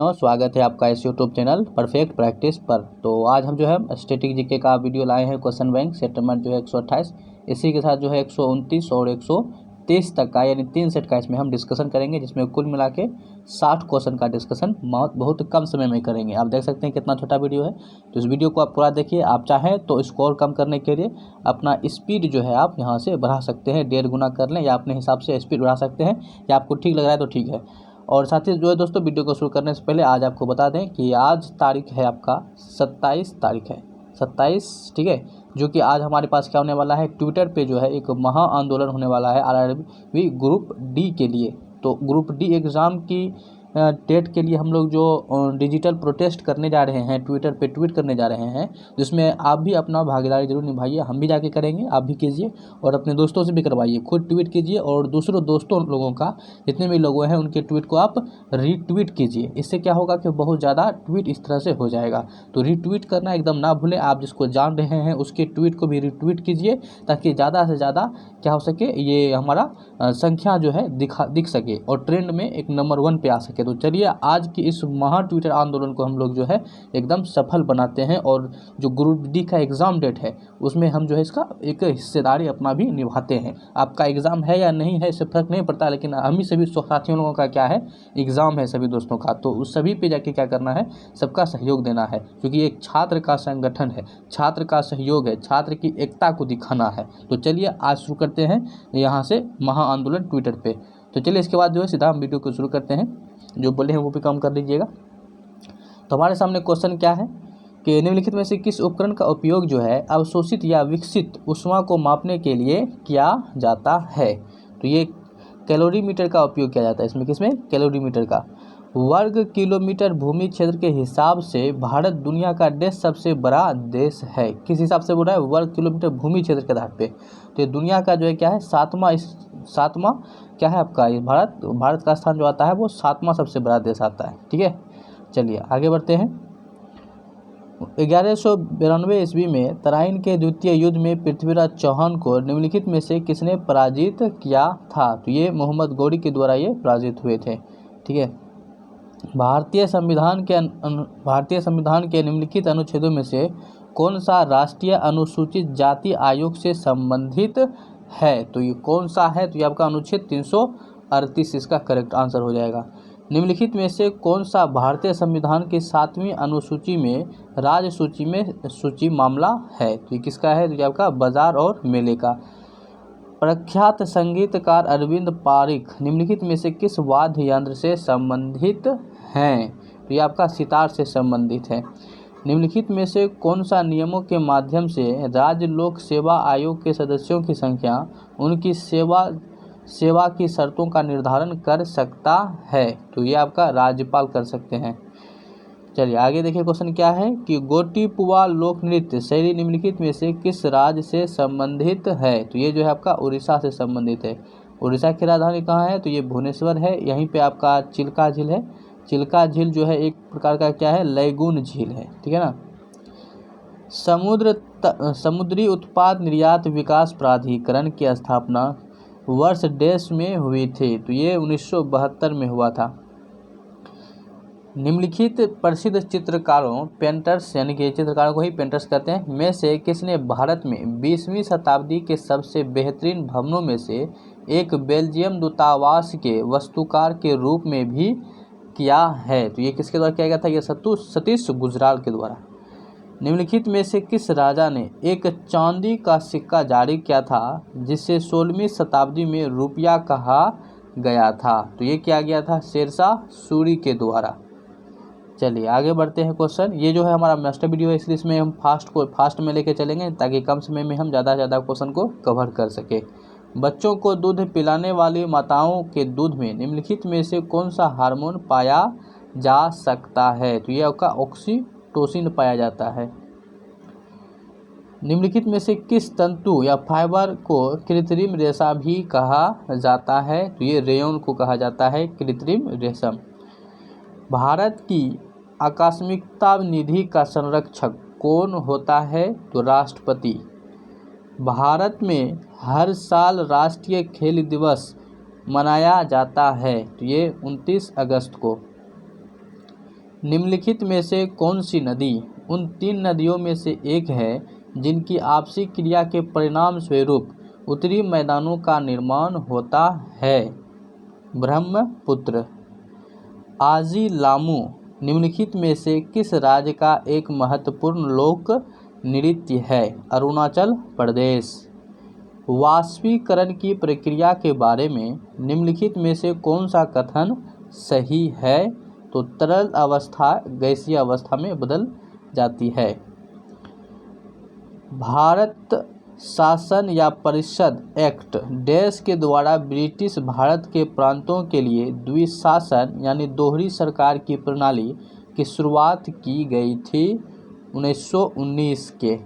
स्वागत है आपका इस यूट्यूब चैनल परफेक्ट प्रैक्टिस पर। तो आज हम जो है स्टैटिक जीके का वीडियो लाए हैं। क्वेश्चन बैंक सेटलमेंट जो है 128, इसी के साथ जो है 129 और 130 तक का यानी 3 सेट का इसमें हम डिस्कशन करेंगे, जिसमें कुल मिला के 60 क्वेश्चन का डिस्कशन बहुत कम समय में करेंगे। आप देख सकते हैं कितना छोटा वीडियो है। तो इस वीडियो को आप पूरा देखिए। आप चाहें तो स्कोर कम करने के लिए अपना स्पीड जो है आप यहाँ से बढ़ा सकते हैं, 1.5 गुना कर लें या अपने हिसाब से स्पीड बढ़ा सकते हैं, या आपको ठीक लग रहा है तो ठीक है। और साथ ही जो है दोस्तों, वीडियो को शुरू करने से पहले आज आपको बता दें कि आज तारीख है आपका 27 तारीख है 27, ठीक है। जो कि आज हमारे पास क्या होने वाला है, ट्विटर पे जो है एक महा आंदोलन होने वाला है आरआरबी ग्रुप डी के लिए। तो ग्रुप डी एग्ज़ाम की डेट के लिए हम लोग जो डिजिटल प्रोटेस्ट करने जा रहे हैं, ट्विटर पे ट्वीट करने जा रहे हैं, जिसमें आप भी अपना भागीदारी जरूर निभाइए। हम भी जाके करेंगे, आप भी कीजिए और अपने दोस्तों से भी करवाइए। खुद ट्वीट कीजिए और दूसरों दोस्तों लोगों का, जितने भी लोग हैं उनके ट्वीट को आप रीट्वीट कीजिए। इससे क्या होगा कि बहुत ज़्यादा ट्वीट इस तरह से हो जाएगा। तो रीट्वीट करना एकदम ना भूलें। आप जिसको जान रहे हैं उसके ट्वीट को भी रीट्वीट कीजिए, ताकि ज़्यादा से ज़्यादा क्या हो सके, ये हमारा संख्या जो है दिख सके और ट्रेंड में एक नंबर 1 पे आ सके। तो चलिए आज की इस महा ट्विटर आंदोलन को हम लोग जो है एकदम सफल बनाते हैं, और जो ग्रुप डी का एग्ज़ाम डेट है उसमें हम जो है इसका एक हिस्सेदारी अपना भी निभाते हैं। आपका एग्ज़ाम है या नहीं है इससे फर्क नहीं पड़ता, लेकिन हम ही सभी साथियों लोगों का क्या है, एग्ज़ाम है सभी दोस्तों का। तो उस सभी पे जाके क्या करना है, सबका सहयोग देना है, क्योंकि एक छात्र का संगठन है, छात्र का सहयोग है, छात्र की एकता को दिखाना है। तो चलिए आज शुरू करते हैं यहाँ से महा आंदोलन ट्विटर पे। तो चलिए इसके बाद जो है सीधा हम वीडियो को शुरू करते हैं। जो बोले हैं वो भी कम कर दीजिएगा। तो हमारे सामने क्वेश्चन क्या है कि निम्नलिखित में से किस उपकरण का उपयोग जो है अवशोषित या विकसित ऊष्मा को मापने के लिए किया जाता है। तो ये कैलोरीमीटर का उपयोग किया जाता है। इसमें किसमें, कैलोरीमीटर का। वर्ग किलोमीटर भूमि क्षेत्र के हिसाब से भारत दुनिया का देश सबसे बड़ा देश है। किस हिसाब से बोल रहा है, वर्ग किलोमीटर भूमि क्षेत्र के आधार पे। तो ये दुनिया का जो है क्या है, सातवां क्या है आपका, ये भारत का स्थान जो आता है वो 7वां सबसे बड़ा देश आता है। ठीक है, चलिए आगे बढ़ते हैं। 1192 ईस्वी में तराइन के द्वितीय युद्ध में पृथ्वीराज चौहान को निम्नलिखित में से किसने पराजित किया था। तो ये मोहम्मद गौरी के द्वारा ये पराजित हुए थे। ठीक है, भारतीय संविधान के निम्नलिखित अनुच्छेदों में से कौन सा राष्ट्रीय अनुसूचित जाति आयोग से संबंधित है। तो ये कौन सा है, तो ये आपका अनुच्छेद 338 इसका करेक्ट आंसर हो जाएगा। निम्नलिखित में से कौन सा भारतीय संविधान की 7वीं अनुसूची में राज्य सूची मामला है। तो ये किसका है, तो ये आपका बाजार और मेले का। प्रख्यात संगीतकार अरविंद पारिख निम्नलिखित में से किस वाद्य यंत्र से संबंधित हैं। तो ये आपका सितार से संबंधित है। निम्नलिखित में से कौन सा नियमों के माध्यम से राज्य लोक सेवा आयोग के सदस्यों की संख्या उनकी सेवा की शर्तों का निर्धारण कर सकता है। तो ये आपका राज्यपाल कर सकते हैं। चलिए आगे देखिए क्वेश्चन क्या है कि गोटीपुआ लोक नृत्य शैली निम्नलिखित में से किस राज्य से संबंधित है। तो ये जो है आपका उड़ीसा से संबंधित है। उड़ीसा की राजधानी कहाँ है, तो ये भुवनेश्वर है। यहीं पे आपका चिल्का झील है। चिल्का झील जो है एक प्रकार का क्या है, लैगून झील है। ठीक है ना। समुद्री उत्पाद निर्यात विकास प्राधिकरण की स्थापना वर्ष देश में हुई थी। तो ये 1972 में हुआ था। निम्नलिखित प्रसिद्ध चित्रकारों, पेंटर्स, यानी कि चित्रकारों को ही पेंटर्स कहते हैं, में से किसने भारत में 20वीं शताब्दी के सबसे बेहतरीन भवनों में से एक बेल्जियम दूतावास के वास्तुकार के रूप में भी किया है। तो ये किसके द्वारा किया गया था, ये सतीश गुजराल के द्वारा। निम्नलिखित में से किस राजा ने एक चांदी का सिक्का जारी किया था जिसे 16वीं शताब्दी में रुपया कहा गया था। तो ये किया गया था शेरशाह सूरी के द्वारा। चलिए आगे बढ़ते हैं क्वेश्चन। ये जो है हमारा मास्टर वीडियो है, इसलिए इसमें हम फास्ट में लेके चलेंगे, ताकि कम समय में हम ज़्यादा से ज़्यादा क्वेश्चन को कवर कर सके। बच्चों को दूध पिलाने वाली माताओं के दूध में निम्नलिखित में से कौन सा हार्मोन पाया जा सकता है। तो ये आपका ऑक्सीटोसिन पाया जाता है। निम्नलिखित में से किस तंतु या फाइबर को कृत्रिम रेशा भी कहा जाता है। तो ये रेयन को कहा जाता है कृत्रिम रेशम। भारत की आकस्मिकता निधि का संरक्षक कौन होता है, तो राष्ट्रपति। भारत में हर साल राष्ट्रीय खेल दिवस मनाया जाता है। तो ये 29 अगस्त को। निम्नलिखित में से कौन सी नदी उन 3 नदियों में से एक है जिनकी आपसी क्रिया के परिणाम स्वरूप उत्तरी मैदानों का निर्माण होता है? ब्रह्मपुत्र। आजी लामू निम्नलिखित में से किस राज्य का एक महत्वपूर्ण लोक नृत्य है? अरुणाचल प्रदेश। वाष्पीकरण की प्रक्रिया के बारे में निम्नलिखित में से कौन सा कथन सही है? तो तरल अवस्था गैसीय अवस्था में बदल जाती है। भारत शासन या परिषद एक्ट देश के द्वारा ब्रिटिश भारत के प्रांतों के लिए द्विशासन यानी दोहरी सरकार की प्रणाली की शुरुआत की गई थी 1919 के।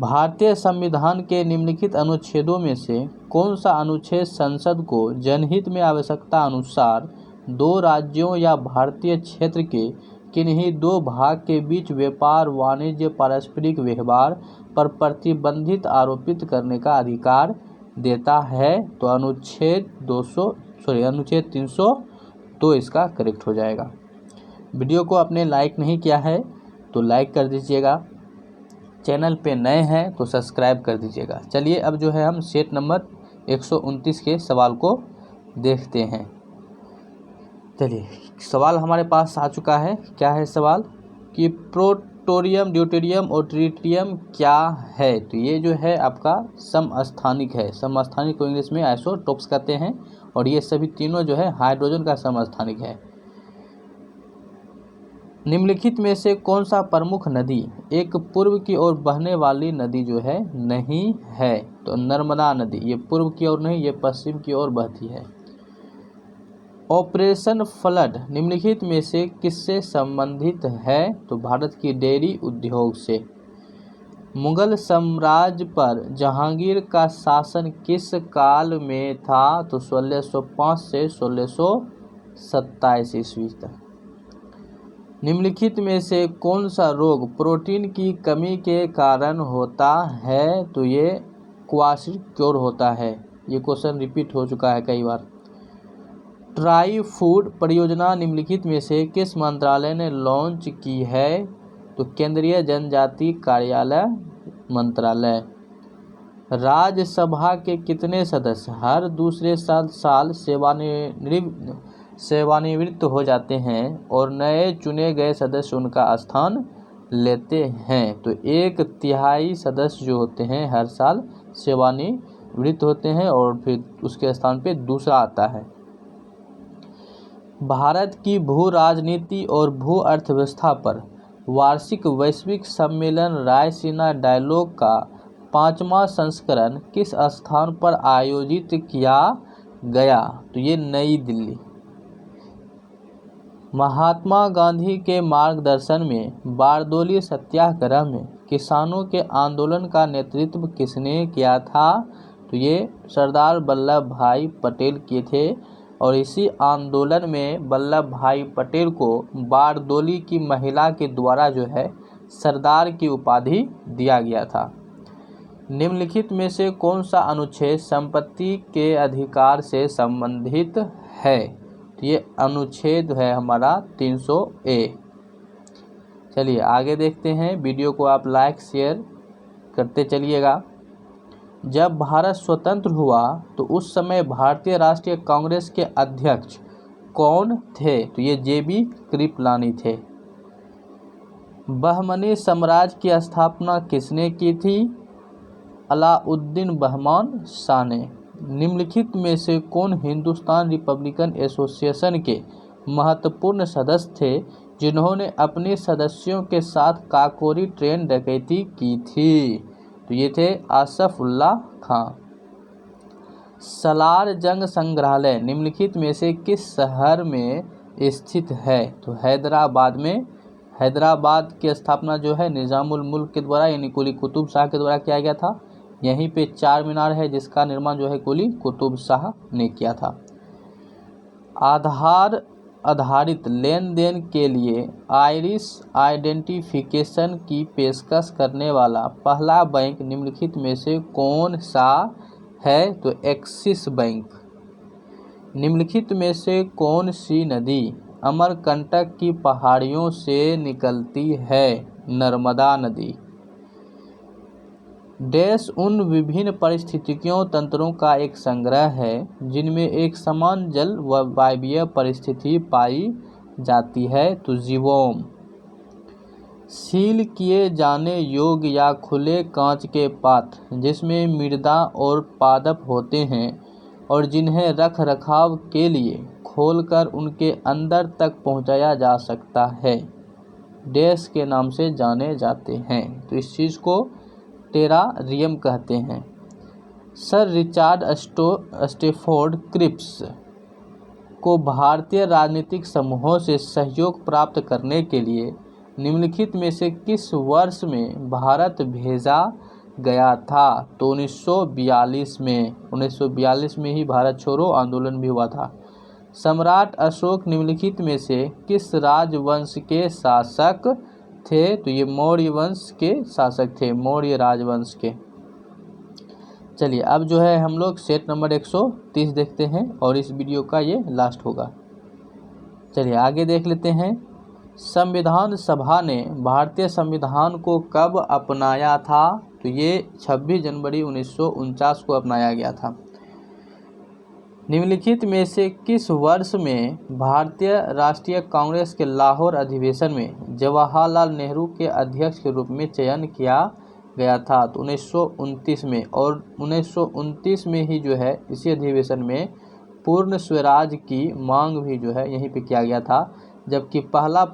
भारतीय संविधान के निम्नलिखित अनुच्छेदों में से कौन सा अनुच्छेद संसद को जनहित में आवश्यकता अनुसार 2 राज्यों या भारतीय क्षेत्र के किन्हीं 2 भाग के बीच व्यापार वाणिज्य पारस्परिक व्यवहार पर प्रतिबंधित आरोपित करने का अधिकार देता है? तो अनुच्छेद 302 इसका करेक्ट हो जाएगा। वीडियो को आपने लाइक नहीं किया है तो लाइक कर दीजिएगा, चैनल पे नए हैं तो सब्सक्राइब कर दीजिएगा। चलिए अब जो है हम सेट नंबर 129 के सवाल को देखते हैं। चलिए सवाल हमारे पास आ चुका है। क्या है सवाल कि प्लूटोनियम, ड्यूटेरियम और ट्रिटियम क्या है? तो ये जो है आपका समस्थानिक है। समस्थानिक को इंग्लिश में आइसोटोप्स कहते हैं और ये सभी तीनों जो है हाइड्रोजन का समस्थानिक है। निम्नलिखित में से कौन सा प्रमुख नदी एक पूर्व की ओर बहने वाली नदी जो है नहीं है? तो नर्मदा नदी। ये पूर्व की ओर नहीं, ये पश्चिम की ओर बहती है। ऑपरेशन फ्लड निम्नलिखित में से किससे संबंधित है? तो भारत की डेयरी उद्योग से। मुगल साम्राज्य पर जहांगीर का शासन किस काल में था? तो 1605 से 1627 ईस्वी तक। निम्नलिखित में से कौन सा रोग प्रोटीन की कमी के कारण होता है? तो ये क्वाशियोर होता है। ये क्वेश्चन रिपीट हो चुका है कई बार। ट्राई फूड परियोजना निम्नलिखित में से किस मंत्रालय ने लॉन्च की है? तो केंद्रीय जनजाति कार्यालय मंत्रालय। राज्यसभा के कितने सदस्य हर दूसरे साल सेवानिवृत्त हो जाते हैं और नए चुने गए सदस्य उनका स्थान लेते हैं? तो 1/3 सदस्य जो होते हैं हर साल सेवानिवृत्त होते हैं और फिर उसके स्थान पे दूसरा आता है। भारत की भू राजनीति और भू अर्थव्यवस्था पर वार्षिक वैश्विक सम्मेलन रायसीना डायलॉग का 5वां संस्करण किस स्थान पर आयोजित किया गया? तो ये नई दिल्ली। महात्मा गांधी के मार्गदर्शन में बारडोली सत्याग्रह में किसानों के आंदोलन का नेतृत्व किसने किया था? तो ये सरदार वल्लभ भाई पटेल किए थे और इसी आंदोलन में वल्लभ भाई पटेल को बारडोली की महिला के द्वारा जो है सरदार की उपाधि दिया गया था। निम्नलिखित में से कौन सा अनुच्छेद संपत्ति के अधिकार से संबंधित है? तो ये अनुच्छेद है हमारा 300A। चलिए आगे देखते हैं। वीडियो को आप लाइक शेयर करते चलिएगा। जब भारत स्वतंत्र हुआ तो उस समय भारतीय राष्ट्रीय कांग्रेस के अध्यक्ष कौन थे? तो ये JB कृपलानी थे। बहमनी साम्राज्य की स्थापना किसने की थी? अलाउद्दीन बहमान शाह ने। निम्नलिखित में से कौन हिंदुस्तान रिपब्लिकन एसोसिएशन के महत्वपूर्ण सदस्य थे जिन्होंने अपने सदस्यों के साथ काकोरी ट्रेन डकैती की थी? तो ये थे आसफ उल्लाह खां। सलार जंग संग्रहालय निम्नलिखित में से किस शहर में स्थित है? तो हैदराबाद में। हैदराबाद की स्थापना जो है निज़ामुल मुल्क के द्वारा यानी कुली कुतुब शाह के द्वारा किया गया था। यहीं पे चार मीनार है जिसका निर्माण जो है कुली कुतुब शाह ने किया था। आधार आधारित लेन देन के लिए आइरिस आइडेंटिफिकेशन की पेशकश करने वाला पहला बैंक निम्नलिखित में से कौन सा है? तो एक्सिस बैंक। निम्नलिखित में से कौन सी नदी अमरकंटक की पहाड़ियों से निकलती है? नर्मदा नदी। डैश उन विभिन्न पारिस्थितिकीय तंत्रों का एक संग्रह है जिनमें एक समान जल व वायवीय परिस्थिति पाई जाती है। तो जीवोम। सील किए जाने योग्य या खुले कांच के पात्र जिसमें मृदा और पादप होते हैं और जिन्हें रख रखाव के लिए खोलकर उनके अंदर तक पहुंचाया जा सकता है, डैश के नाम से जाने जाते हैं। तो इस चीज़ को टेरारियम कहते हैं। सर रिचर्ड स्टैफोर्ड क्रिप्स को भारतीय राजनीतिक समूहों से सहयोग प्राप्त करने के लिए निम्नलिखित में से किस वर्ष में भारत भेजा गया था? तो 1942 में। 1942 में ही भारत छोड़ो आंदोलन भी हुआ था। सम्राट अशोक निम्नलिखित में से किस राजवंश के शासक थे? तो ये मौर्य वंश के शासक थे, मौर्य राजवंश के। चलिए अब जो है हम लोग सेट नंबर 130 देखते हैं और इस वीडियो का ये लास्ट होगा। चलिए आगे देख लेते हैं। संविधान सभा ने भारतीय संविधान को कब अपनाया था? तो ये 26 जनवरी 1949 को अपनाया गया था। निम्नलिखित में से किस वर्ष में भारतीय राष्ट्रीय कांग्रेस के लाहौर अधिवेशन में जवाहरलाल नेहरू के अध्यक्ष के रूप में चयन किया गया था? तो 1929 में। और 1929 में ही जो है इसी अधिवेशन में पूर्ण स्वराज की मांग भी जो है यहीं पे किया गया था। जबकि पहला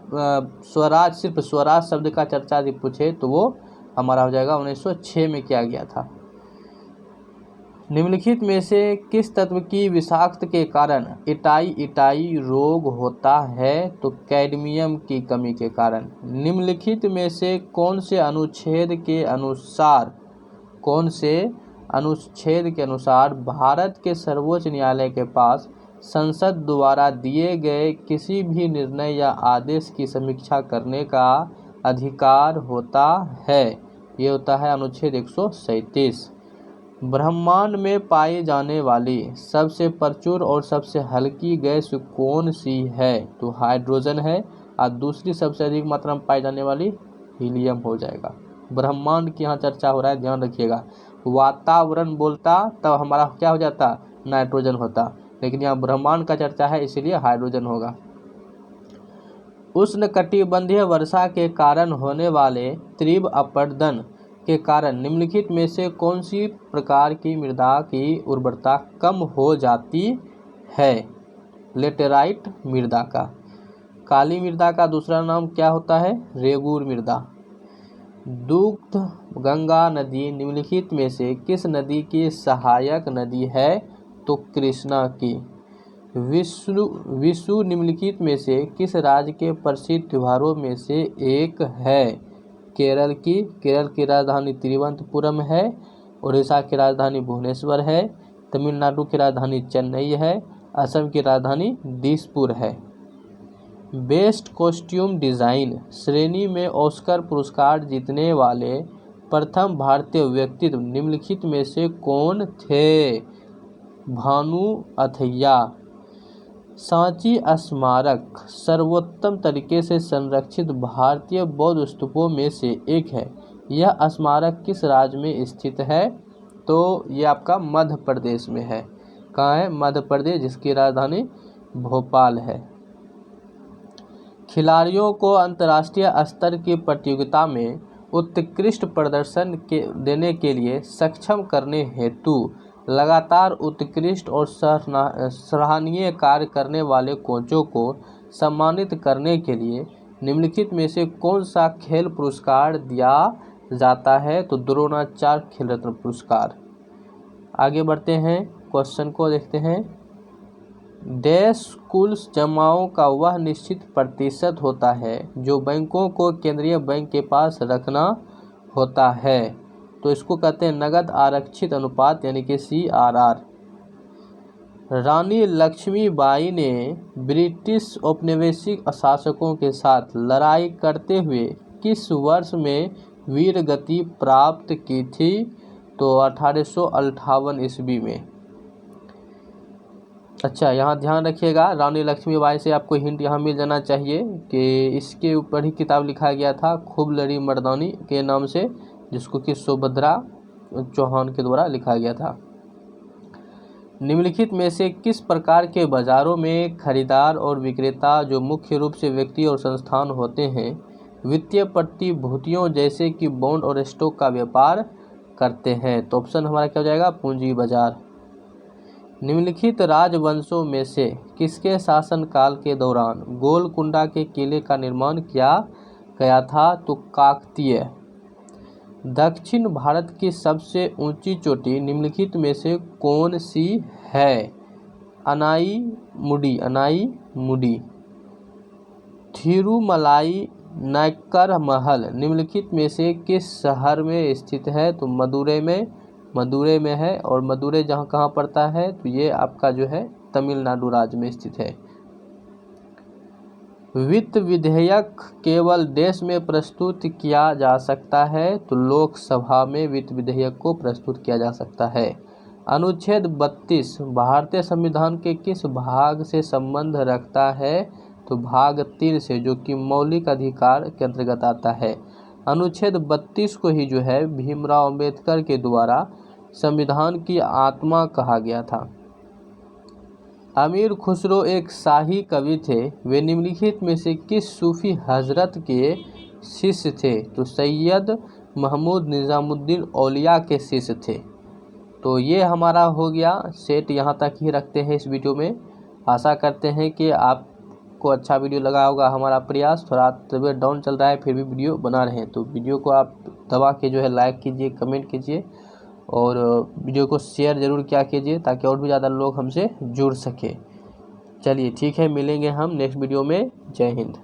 स्वराज, सिर्फ स्वराज शब्द का चर्चा यदि पूछे तो वो हमारा हो जाएगा 1906 में किया गया था। निम्नलिखित में से किस तत्व की विषाक्त के कारण इटाई रोग होता है? तो कैडमियम की कमी के कारण। निम्नलिखित में से कौन से अनुच्छेद के अनुसार भारत के सर्वोच्च न्यायालय के पास संसद द्वारा दिए गए किसी भी निर्णय या आदेश की समीक्षा करने का अधिकार होता है? ये होता है अनुच्छेद 137। ब्रह्मांड में पाई जाने वाली सबसे प्रचुर और सबसे हल्की गैस कौन सी है? तो हाइड्रोजन है। और दूसरी सबसे अधिक मात्रा में पाई जाने वाली हीलियम हो जाएगा। ब्रह्मांड की यहाँ चर्चा हो रहा है, ध्यान रखिएगा। वातावरण बोलता तब हमारा क्या हो जाता? नाइट्रोजन होता, लेकिन यहाँ ब्रह्मांड का चर्चा है इसीलिए हाइड्रोजन होगा। उष्णकटिबंधीय वर्षा के कारण होने वाले तीव्र अपरदन के कारण निम्नलिखित में से कौन सी प्रकार की मृदा की उर्वरता कम हो जाती है? लेटेराइट मृदा का। काली मृदा का दूसरा नाम क्या होता है? रेगूर मृदा। दुग्ध गंगा नदी निम्नलिखित में से किस नदी की सहायक नदी है? तो कृष्णा की। विशु निम्नलिखित में से किस राज्य के प्रसिद्ध त्योहारों में से एक है? केरल की राजधानी तिरुवनंतपुरम है। उड़ीसा की राजधानी भुवनेश्वर है। तमिलनाडु की राजधानी चेन्नई है। असम की राजधानी दिसपुर है। बेस्ट कॉस्ट्यूम डिज़ाइन श्रेणी में ऑस्कर पुरस्कार जीतने वाले प्रथम भारतीय व्यक्तित्व निम्नलिखित में से कौन थे? भानु अथैया। सांची स्मारक सर्वोत्तम तरीके से संरक्षित भारतीय बौद्ध स्तूपों में से एक है। यह स्मारक किस राज्य में स्थित है? तो ये आपका मध्य प्रदेश में है। कहाँ है? मध्य प्रदेश, जिसकी राजधानी भोपाल है। खिलाड़ियों को अंतर्राष्ट्रीय स्तर की प्रतियोगिता में उत्कृष्ट प्रदर्शन देने के लिए सक्षम करने हेतु लगातार उत्कृष्ट और सराहनीय कार्य करने वाले कोचों को सम्मानित करने के लिए निम्नलिखित में से कौन सा खेल पुरस्कार दिया जाता है? तो द्रोणाचार्य खेल रत्न पुरस्कार। आगे बढ़ते हैं, क्वेश्चन को देखते हैं। डैश कुल जमाओं का वह निश्चित प्रतिशत होता है जो बैंकों को केंद्रीय बैंक के पास रखना होता है। तो इसको कहते हैं नगद आरक्षित अनुपात यानी कि CRR। रानी लक्ष्मीबाई ने ब्रिटिश औपनिवेशिक शासकों के साथ लड़ाई करते हुए किस वर्ष में वीर गति प्राप्त की थी? तो 1858 ईस्वी में। अच्छा, यहाँ ध्यान रखिएगा, रानी लक्ष्मीबाई से आपको हिंट यहाँ मिल जाना चाहिए कि इसके ऊपर ही किताब लिखा गया था खूब लड़ी मर्दानी के नाम से, जिसको कि सुभद्रा चौहान के द्वारा लिखा गया था। निम्नलिखित में से किस प्रकार के बाजारों में खरीदार और विक्रेता, जो मुख्य रूप से व्यक्ति और संस्थान होते हैं, वित्तीय प्रतिभूतियों जैसे कि बॉन्ड और स्टॉक का व्यापार करते हैं? तो ऑप्शन हमारा क्या हो जाएगा? पूंजी बाजार। निम्नलिखित राजवंशों में से किसके शासनकाल के दौरान गोलकुंडा के किले का निर्माण किया गया था? तो काकतीय। दक्षिण भारत की सबसे ऊंची चोटी निम्नलिखित में से कौन सी है? अनाई-मुडी। थिरुमलाई नायक्कर महल निम्नलिखित में से किस शहर में स्थित है? तो मदुरै में है, और मदुरै जहाँ कहाँ पड़ता है? तो ये आपका जो है तमिलनाडु राज्य में स्थित है। वित्त विधेयक केवल देश में प्रस्तुत किया जा सकता है? तो लोकसभा में वित्त विधेयक को प्रस्तुत किया जा सकता है। अनुच्छेद 32 भारतीय संविधान के किस भाग से संबंध रखता है? तो भाग 3 से, जो कि मौलिक अधिकार के अंतर्गत आता है। अनुच्छेद 32 को ही जो है भीमराव अंबेडकर के द्वारा संविधान की आत्मा कहा गया था। अमीर खुसरो एक शाही कवि थे, वे निम्नलिखित में से किस सूफी हजरत के शिष्य थे? तो सैयद महमूद निजामुद्दीन औलिया के शिष्य थे। तो ये हमारा हो गया सेट, यहाँ तक ही रखते हैं इस वीडियो में। आशा करते हैं कि आपको अच्छा वीडियो लगा होगा। हमारा प्रयास, थोड़ा तबीयत डाउन चल रहा है फिर भी वीडियो बना रहे हैं, तो वीडियो को आप दबा के जो है लाइक कीजिए, कमेंट कीजिए, और वीडियो को शेयर ज़रूर किया कीजिए ताकि और भी ज़्यादा लोग हमसे जुड़ सके। चलिए ठीक है, मिलेंगे हम नेक्स्ट वीडियो में। जय हिंद।